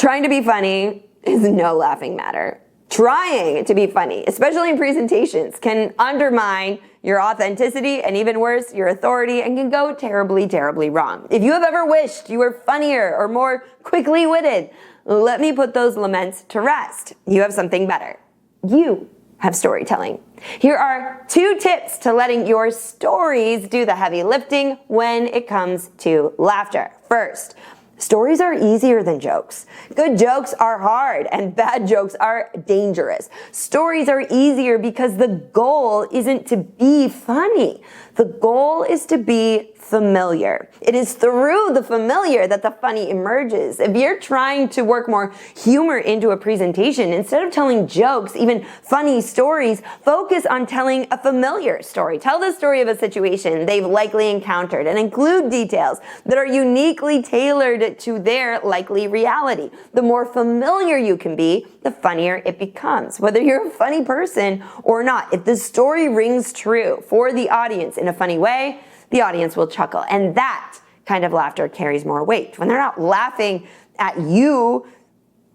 Trying to be funny is no laughing matter. Trying to be funny, especially in presentations, can undermine your authenticity and even worse, your authority, and can go terribly, terribly wrong. If you have ever wished you were funnier or more quickly witted, let me put those laments to rest. You have something better. You have storytelling. Here are 2 tips to letting your stories do the heavy lifting when it comes to laughter. First, stories are easier than jokes. Good jokes are hard and bad jokes are dangerous. Stories are easier because the goal isn't to be funny. The goal is to be familiar. It is through the familiar that the funny emerges. If you're trying to work more humor into a presentation, instead of telling jokes, even funny stories, focus on telling a familiar story. Tell the story of a situation they've likely encountered and include details that are uniquely tailored to their likely reality. The more familiar you can be, the funnier it becomes, whether you're a funny person or not. If the story rings true for the audience in a funny way, the audience will chuckle. And that kind of laughter carries more weight. When they're not laughing at you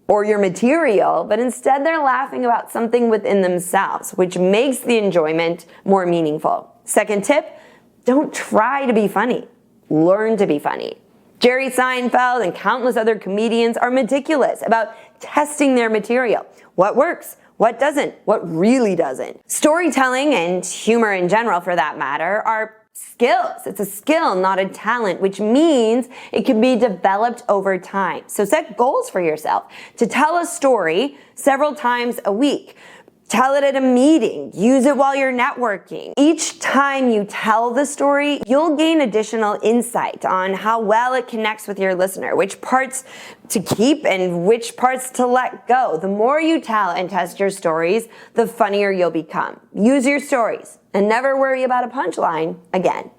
or your material, but instead they're laughing about something within themselves, which makes the enjoyment more meaningful. Second tip, don't try to be funny. Learn to be funny. Jerry Seinfeld and countless other comedians are meticulous about testing their material. What works? What doesn't? What really doesn't? Storytelling and humor in general, for that matter, are skills. It's a skill, not a talent, which means it can be developed over time. So set goals for yourself to tell a story several times a week. Tell it at a meeting. Use it while you're networking. Each time you tell the story, you'll gain additional insight on how well it connects with your listener, which parts to keep and which parts to let go. The more you tell and test your stories, the funnier you'll become. Use your stories and never worry about a punchline again.